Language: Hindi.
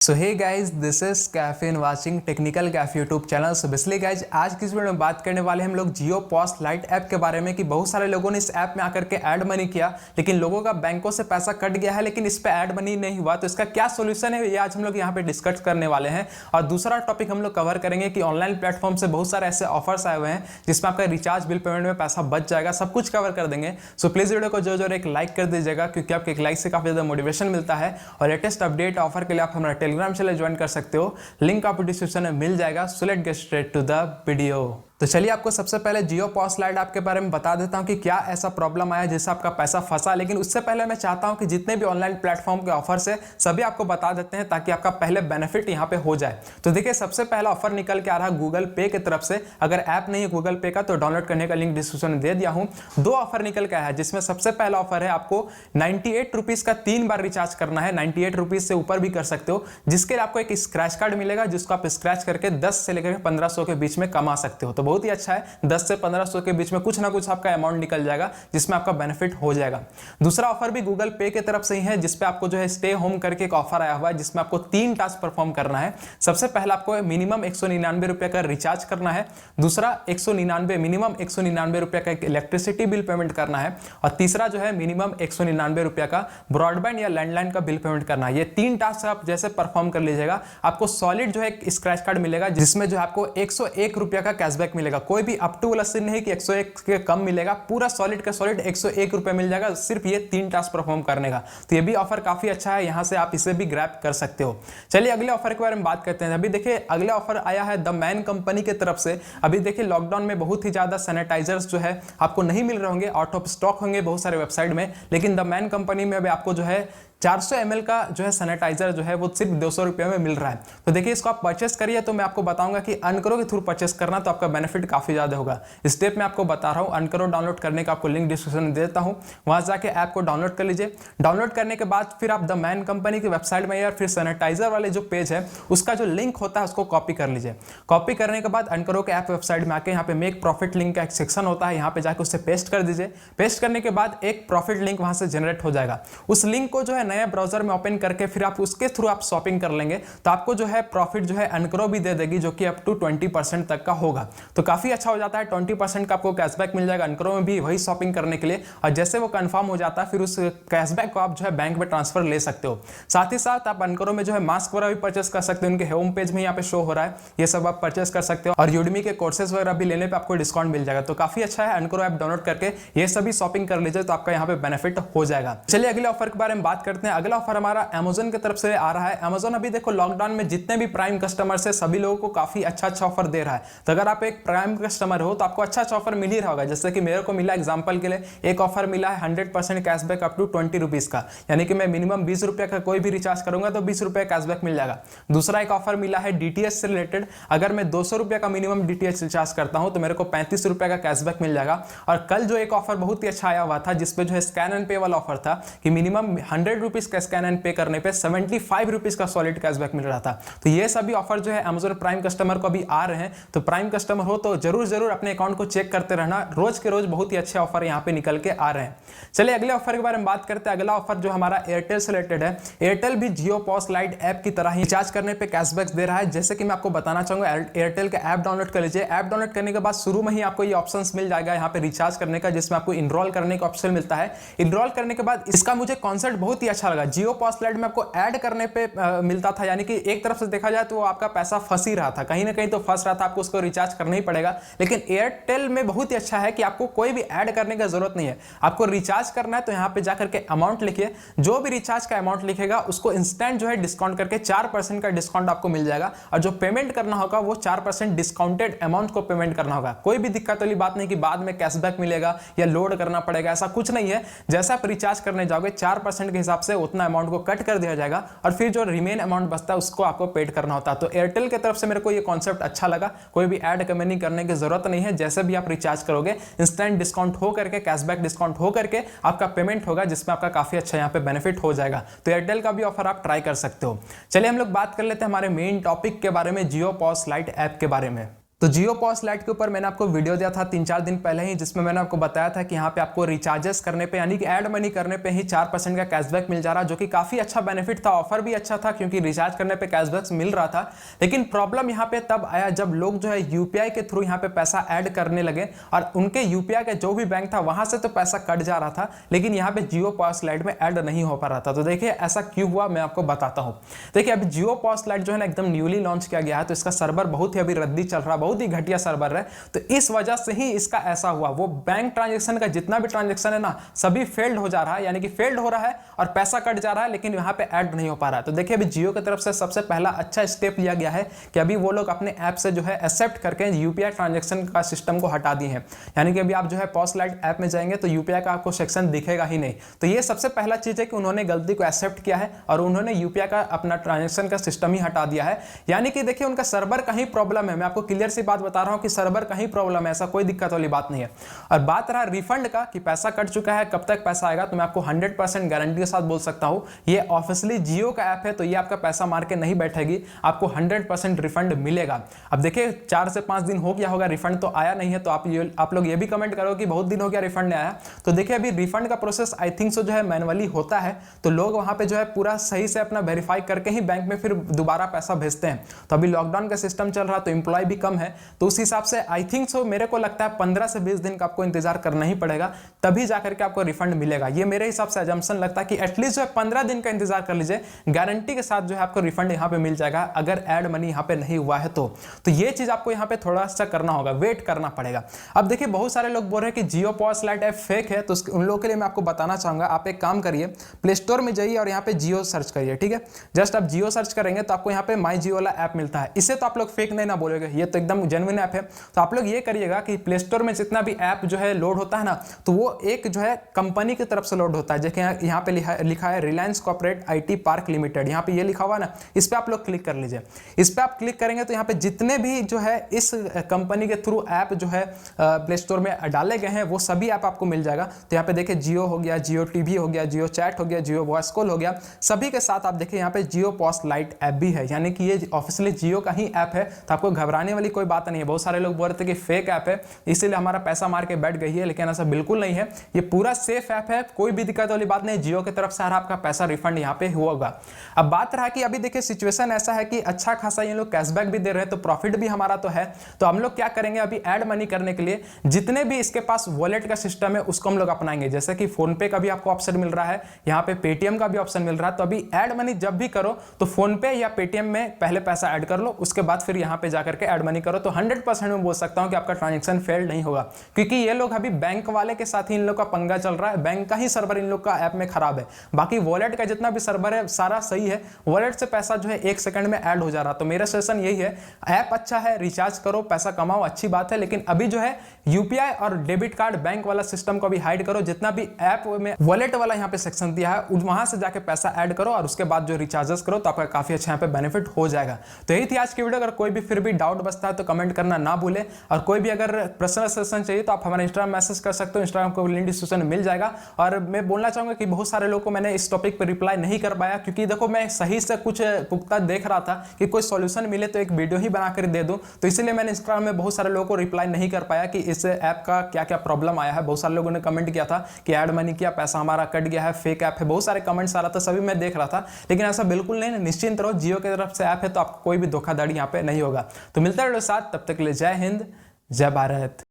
So hey guys, this is caffeine watching technical Kaif YouTube channel. So basically guys, आज की इस वीडियो में बात करने वाले हम लोग जियो पॉस लाइट ऐप के बारे में कि बहुत सारे लोगों ने इस ऐप में आकर के ऐड मनी किया, लेकिन लोगों का बैंकों से पैसा कट गया है, लेकिन इस पे ऐड मनी नहीं हुआ। तो इसका क्या सोल्यूशन है, ये आज हम लोग यहाँ पे डिस्कस करने वाले हैं। और दूसरा टॉपिक हम लोग कवर करेंगे कि ऑनलाइन प्लेटफॉर्म से बहुत सारे ऐसे ऑफर्स आए हुए हैं जिसमें आपका रिचार्ज बिल पेमेंट में पैसा बच जाएगा। सब कुछ कवर कर देंगे। सो प्लीज वीडियो को जो एक लाइक कर दीजिएगा, क्योंकि आपके एक लाइक से काफी ज्यादा मोटिवेशन मिलता है। और लेटेस्ट अपडेट ऑफर के लिए आप हमारा टेलीग्राम चैनल ज्वाइन कर सकते हो, लिंक आपको डिस्क्रिप्शन में मिल जाएगा। So let's get straight to the video. तो चलिए आपको सबसे पहले जियो पॉस लाइट ऐप के बारे में बता देता हूं कि क्या ऐसा प्रॉब्लम आया जिससे आपका पैसा फंसा। लेकिन उससे पहले मैं चाहता हूं कि जितने भी ऑनलाइन प्लेटफॉर्म के ऑफर्स है सभी आपको बता देते हैं, ताकि आपका पहले बेनिफिट यहां पे हो जाए। तो देखिए, सबसे पहला ऑफर निकल के आ रहा है गूगल पे की तरफ से। अगर ऐप नहीं है गूगल पे का तो डाउनलोड करने का लिंक डिस्क्रिप्शन में दे दिया हूं। दो ऑफर निकल के आया है, जिसमें सबसे पहला ऑफर है आपको 98 रुपीज का 3 बार रिचार्ज करना है। 98 रुपीज से ऊपर भी कर सकते हो, जिसके लिए आपको एक स्क्रैच कार्ड मिलेगा, जिसको आप स्क्रैच करके 10 से लेकर 1500 के बीच में कमा सकते हो। तो बहुत ही अच्छा है, 10 से 1500 के बीच में कुछ ना कुछ आपका अमाउंट निकल जाएगा, जिसमें आपका बेनिफिट हो जाएगा। दूसरा ऑफर भी गूगल पे की तरफ से ही है, जिसपे आपको जो है स्टे होम करके एक ऑफर आया हुआ है, जिसमें आपको 3 टास्क परफॉर्म करना है। सबसे पहला आपको मिनिमम 199 रुपए का रिचार्ज करना है। दूसरा 199 मिनिमम 199 रुपए का इलेक्ट्रिसिटी बिल पेमेंट करना है। और तीसरा जो है मिनिमम 199 रुपए का ब्रॉडबैंड या लैंडलाइन का बिल पेमेंट करना है। ये 3 टास्क आप जैसे परफॉर्म कर लीजिएगा, आपको सॉलिड जो है स्क्रैच कार्ड मिलेगा, जिसमें जो आपको 101 रुपए का कैशबैक मिलेगा। कोई भी अप टू वाला सीन नहीं कि 101 के कम मिलेगा, पूरा सॉलिड का सॉलिड 101 रुपए मिल जाएगा सिर्फ ये 3 टास्क परफॉर्म करने का। तो ये भी ऑफर काफी अच्छा है, यहां से आप इसे भी ग्रैब कर सकते हो। चलिए अगले ऑफर के बारे में बात करते हैं। अभी देखिए, अगला ऑफर आया है द मैन कंपनी की तरफ से। अभी देखिए, लॉकडाउन में बहुत ही ज्यादा सैनिटाइजर्स जो है आपको नहीं मिल रहे होंगे, आउट ऑफ स्टॉक होंगे बहुत सारे वेबसाइट में, लेकिन द मैन कंपनी में अभी आपको जो है 400 ml का जो है सैनिटाइजर जो है वो सिर्फ 200 रुपये में मिल रहा है। तो देखिए, इसको आप परचेस करिए। तो मैं आपको बताऊंगा कि अनकरो के थ्रू परचेस करना, तो आपका बेनिफिट काफी ज्यादा होगा। स्टेप में आपको बता रहा हूँ। अनकरो डाउनलोड करने का आपको लिंक डिस्क्रिप्शन में देता हूँ, वहां जाके ऐप को डाउनलोड कर लीजिए। डाउनलोड करने के बाद फिर आप द मैन कंपनी की वेबसाइट में या फिर सैनिटाइजर वाले जो पेज है उसका जो लिंक होता है उसको कॉपी कर लीजिए। कॉपी करने के बाद अनकरो के ऐप वेबसाइट में आके यहाँ पे मेक प्रॉफिट लिंक का एक सेक्शन होता है, यहाँ पे जाकर उससे पेस्ट कर दीजिए। पेस्ट करने के बाद एक प्रॉफिट लिंक वहां से जनरेट हो जाएगा। उस लिंक को जो है नए ब्राउजर में ओपन करके फिर आप उसके थ्रू आप शॉपिंग कर लेंगे, तो आपको जो है प्रॉफिट जो है अनकरो भी दे देगी, जो कि अप टू 20% तक का होगा। तो काफी अच्छा हो जाता है। 20% का आपको कैशबैक मिल जाएगा अनकरो में भी वही शॉपिंग करने के लिए। और जैसे वो कंफर्म हो जाता है, फिर उस कैशबैक को आप जो है बैंक में ट्रांसफर ले सकते हो। साथ ही साथ आप अनकरो में जो है मास्क वगैरह भी परचेस कर सकते हो, उनके होम पेज में यहाँ पे शो हो रहा है, ये सब आप परचेस कर सकते हो। और यूडमी के कोर्सेज वगैरह भी लेने पे आपको डिस्काउंट मिल जाएगा। तो काफी अच्छा है, अनकरो ऐप डाउनलोड करके ये सभी शॉपिंग कर लीजिए, तो आपका यहाँ पे बेनिफिट हो जाएगा। चलिए अगले ऑफर के बारे में बात करते हैं। अगला ऑफर हमारा अमेजन की तरफ से आ रहा है। अमेजन अभी देखो, लॉकडाउन में जितने भी प्राइम कस्टमर्स है सभी लोगों को काफी अच्छा अच्छा ऑफर दे रहा है। तो अगर आप एक प्राइम कस्टमर हो तो आपको अच्छा अच्छा ऑफर मिल ही रहा होगा। जैसे कि मेरे को मिला, एग्जांपल के लिए एक ऑफर मिला है 100% कैशबैक अप टू 20 रुपीज का, यानी कि मैं मिनिमम 20 रुपए का कोई भी रिचार्ज करूंगा तो 20 रुपए कैशबैक मिल जाएगा। दूसरा एक ऑफर मिला है डीटीएच से रिलेटेड। अगर मैं 200 रुपए का मिनिमम डीटीएच रिचार्ज करता हूं तो मेरे को 35 रुपए का कैशबैक मिल जाएगा। और कल जो एक ऑफर बहुत ही अच्छा आया हुआ था, जिसपे जो है स्कैन एंड पे वाला ऑफर था कि मिनिमम 100 रुपीज का स्कैन एंड पे करने पे 75 रुपीज का सॉलिड कैशबैक मिल रहा था। तो ये सभी ऑफर जो है अमेजन प्राइम कस्टमर को अभी आ रहे हैं। तो प्राइम कस्टमर हो तो जरूर अपने अकाउंट को चेक करते रहना, रोज के रोज बहुत ही अच्छे ऑफर यहाँ पे निकल के आ रहे हैं। चलिए अगले ऑफर के बारे में बात करते हैं। अगला ऑफर जो हमारा एयरटेल से रिलेटेड है। एयरटेल भी जियो पॉस लाइट ऐप की तरह ही रिचार्ज करने पे कैशबैक दे रहा है। जैसे कि मैं आपको बताना चाहूंगा, एयरटेल का ऐप डाउनलोड कर लीजिए। ऐप डाउनलोड करने के बाद शुरू में ही आपको ये ऑप्शन मिल जाएगा यहाँ पे रिचार्ज करने का, जिसमें आपको इनरोल करने का ऑप्शन मिलता है। इनरोल करने के बाद इसका मुझे कॉन्सेप्ट बहुत ही अच्छा लगा। जियो पॉस लाइट में आपको ऐड करने पे मिलता था, यानी कि एक तरफ से देखा जाए तो वो आपका पैसा फंस ही रहा था, कहीं ना कहीं तो फंस रहा था, आपको उसको रिचार्ज करना ही पड़ेगा। लेकिन एयरटेल में बहुत ही अच्छा है कि आपको कोई भी ऐड करने की जरूरत नहीं है। आपको रिचार्ज करना है तो यहाँ पे जाकर के अमाउंट लिखिए, जो भी रिचार्ज का अमाउंट लिखेगा उसको इंस्टेंट जो है डिस्काउंट करके 4% का डिस्काउंट आपको मिल जाएगा। और जो पेमेंट करना होगा वो 4% डिस्काउंटेड अमाउंट को पेमेंट करना होगा। कोई भी दिक्कत वाली बात नहीं कि बाद में कैशबैक मिलेगा या लोड करना पड़ेगा, ऐसा कुछ नहीं है। जैसा आप रिचार्ज करने जाओगे 4% के हिसाब से उतना अमाउंट को कट कर दिया जाएगा, और फिर जो रिमेन अमाउंट बचता है उसको आपको पेड करना होता है। तो एयरटेल की तरफ से मेरे को ये कॉन्सेप्ट अच्छा लगा। कोई भी ऐड कमेंट करने की जरूरत नहीं है। जैसे भी आप रिचार्ज करोगे इंस्टेंट डिस्काउंट हो करके, कैशबैक डिस्काउंट हो करके आपका पेमेंट होगा, जिसमें आपका काफी अच्छा यहाँ पे बेनिफिट हो जाएगा। तो एयरटेल का भी ऑफर आप ट्राई कर सकते हो। चलिए हम लोग बात कर लेते हैं हमारे मेन टॉपिक के बारे में, जियो पॉस लाइट ऐप के बारे में। तो जियो पॉस लाइट के ऊपर मैंने आपको वीडियो दिया था 3-4 दिन पहले ही, जिसमें मैंने आपको बताया था कि यहाँ पे आपको रिचार्जेस करने पे यानी कि ऐड मनी करने पे ही 4% का कैशबैक मिल जा रहा, जो कि काफी अच्छा बेनिफिट था, ऑफर भी अच्छा था क्योंकि रिचार्ज करने पे कैशबैक मिल रहा था। लेकिन प्रॉब्लम यहाँ पे तब आया जब लोग जो है यूपीआई के थ्रू यहाँ पे पैसा ऐड करने लगे और उनके यूपीआई का जो भी बैंक था वहां से तो पैसा कट जा रहा था, लेकिन यहाँ पे जियो पॉस लाइट में ऐड नहीं हो पा रहा था। तो देखिए ऐसा क्यों हुआ मैं आपको बताता हूँ। देखिए अभी जियो पॉस लाइट जो है ना एकदम न्यूली लॉन्च किया गया है, तो इसका सर्वर बहुत ही अभी रद्दी चल रहा है, बहुत ही घटिया सर्वर है। तो इस वजह से ही इसका ऐसा हुआ, वो बैंक ट्रांजैक्शन का जितना भी ट्रांजैक्शन है ना सभी फेल्ड हो जा रहा है, यानी कि फेल्ड हो रहा है और पैसा कट जा रहा है, लेकिन यहाँ पे ऐड नहीं हो पा रहा है। तो देखिए अभी जियो की तरफ से सबसे पहला अच्छा स्टेप लिया गया है कि अभी वो लोग अपने ऐप से जो है एक्सेप्ट करके यूपीआई ट्रांजैक्शन का सिस्टम को हटा दिए हैं, यानी कि अभी आप जो है पॉस लाइट ऐप में जाएंगे तो यूपीआई का आपको सेक्शन दिखेगा ही नहीं। तो ये सबसे पहला चीज है कि उन्होंने गलती को एक्सेप्ट किया है और उन्होंने यूपीआई का अपना ट्रांजैक्शन का सिस्टम ही हटा दिया है। यानी कि देखिए उनका सर्वर का ही प्रॉब्लम है, मैं आपको क्लियर सी बात बता रहा हूं कि सर्वर का ही प्रॉब्लम है, ऐसा कोई दिक्कत वाली बात नहीं है। और बात रहा रिफंड का कि पैसा कट चुका है कब तक पैसा आएगा, तो मैं आपको 100% गारंटी के साथ बोल सकता हूं ये ऑफिशियली जियो का ऐप है, तो ये आपका पैसा मार के नहीं बैठेगी, आपको 100% रिफंड मिलेगा। अब देखिए 4 से 5 दिन हो गया होगा, रिफंड तो आया नहीं है, तो आप लोग ये भी कमेंट करो कि बहुत दिन हो गया रिफंड नहीं आया। तो देखिए अभी रिफंड का प्रोसेस आई थिंक सो जो है मैनुअली होता है, तो लोग वहां पे जो है पूरा सही से अपना वेरीफाई करके ही बैंक में फिर दोबारा पैसा भेजते हैं। तो अभी लॉकडाउन का सिस्टम चल रहा तो एम्प्लॉय भी कम है, तो उस हिसाब से आई थिंक सो मेरे को लगता है 15 से 20 दिन का आपको इंतजार करना ही पड़ेगा, तभी जाकर के आपको रिफंड मिलेगा। ये मेरे हिसाब से अजम्पशन लगता है कि एटलीस्ट जो है 15 दिन का इंतजार कर लीजिए, गारंटी के साथ जो है आपको रिफंड यहाँ पे मिल जाएगा अगर ऐड मनी यहाँ पे नहीं हुआ है तो ये चीज आपको यहाँ पे थोड़ा सा करना होगा, वेट करना पड़ेगा। अब देखिए बहुत सारे लोग बोल रहे हैं कि जियो पॉस लाइट ऐप फेक है, तो उन लोगों के लिए मैं आपको बताना चाहूंगा, आप एक काम करिए प्ले स्टोर में जाइए और यहाँ पे जियो सर्च करिए, ठीक है। जस्ट आप जियो सर्च करेंगे तो आपको यहाँ पे माई जियो वाला ऐप मिलता है, इसे तो आप लोग फेक नहीं ना बोलेंगे, ये तो एकदम जेन्युइन ऐप है। तो आप लोग ये करिएगा कि प्ले स्टोर में जितना भी ऐप जो है लोड होता है ना, तो वो एक जो है कंपनी की तरफ से लोड होता है, जैसे यहाँ पे लिखा है Reliance corporate IT park limited, यहाँ पे ये लिखा हुआ ना, इस पे आप लोग क्लिक कर लीजिए। इस पे आप क्लिक करेंगे तो यहाँ पे जितने भी जो है इस कंपनी के थ्रू ऐप जो है प्ले स्टोर में डाले गए हैं वो सभी ऐप आपको मिल जाएगा। तो यहाँ पे देखिए जियो हो गया, जियो टीवी हो गया, जियो चैट हो गया, जियो वॉइस कॉल हो गया, सभी के साथ आप देखिए यहाँ पे जियो पॉस लाइट ऐप भी है, यानी कि ये ऑफिशियली जियो का ही ऐप है। तो आपको घबराने वाली कोई बात नहीं है। बहुत सारे लोग बोल रहे थे कि फेक ऐप है इसीलिए हमारा पैसा मार के बैठ गई है, लेकिन ऐसा बिल्कुल नहीं है, ये पूरा सेफ ऐप है, कोई भी दिक्कत वाली बात नहीं। जियो की तरफ से आपका पैसा रिफंड यहाँ पे होगा। अब बात रहा कि अभी देखिए सिचुएशन ऐसा है कि अच्छा खासा ये लोग कैशबैक भी दे रहे हैं, तो प्रॉफिट भी हमारा तो है। तो हम लोग क्या करेंगे, अभी ऐड मनी करने के लिए जितने भी इसके पास वॉलेट का सिस्टम है उसको हम लोग अपनाएंगे। जैसे कि फोन पे का भी आपको ऑप्शन मिल रहा है, यहाँ पे पेटीएम का भी ऑप्शन मिल रहा है। तो अभी ऐड मनी जब भी करो तो फोन पे या पेटीएम में पहले पैसा ऐड कर लो, उसके बाद फिर यहाँ पे जाकर के ऐड मनी करो, तो 100% में बोल सकता हूँ कि आपका ट्रांजेक्शन फेल्ड नहीं होगा, क्योंकि ये लोग अभी बैंक वाले के साथ ही इन लोग का पंगा चल रहा है। बैंक का ही सर्वर इन लोग का ऐप में खराब है, बाकी वॉलेट का जितना भी सर्वर है सारा सही है, वॉलेट से पैसा जो है 1 सेकंड में ऐड हो जा रहा। तो मेरा सजेशन यही है, ऐप अच्छा है, रिचार्ज करो, पैसा कमाओ, अच्छी बात है, लेकिन अभी जो है यूपीआई और डेबिट कार्ड बैंक वाला सिस्टम को भी हाइड करो। जितना भी ऐप में वॉलेट वाला यहाँ पे सेक्शन दिया है वहां से जाके पैसा ऐड करो और उसके बाद जो रिचार्जेस करो, तो आपका काफी अच्छा यहाँ पे बेनिफिट हो जाएगा। तो यही थी आज की वीडियो। अगर कोई भी फिर भी डाउट बचता है तो कमेंट करना ना भूले, और कोई भी अगर पर्सनल सेशन चाहिए तो आप हमारे इंस्टाग्राम मैसेज कर सकते हो, इंस्टाग्राम को लिंक डिस्क्रिप्शन में मिल जाएगा। और मैं बोलना चाहूंगा कि बहुत सारे लोगों को मैंने इस टॉपिक पर रिप्लाई नहीं कर पाया, क्योंकि देखो मैं सही से कुछ पुख्ता देख रहा था कि कोई सॉल्यूशन मिले तो एक वीडियो ही बनाकर दे दूं, तो इसलिए मैंने इंस्टाग्राम में बहुत सारे लोगों को रिप्लाई नहीं कर पाया कि इस ऐप का क्या क्या प्रॉब्लम आया है। बहुत सारे लोगों ने कमेंट किया था कि ऐड मनी किया, पैसा हमारा कट गया है, फेक ऐप है, बहुत सारे कमेंट्स आ रहा था, सभी मैं देख रहा था, लेकिन ऐसा बिल्कुल नहीं। निश्चिंत रहो, जियो की तरफ से ऐप है तो आपको कोई भी धोखाधड़ी यहाँ पे नहीं होगा। तो मिलता है साथ, तब तक के लिए जय हिंद, जय भारत।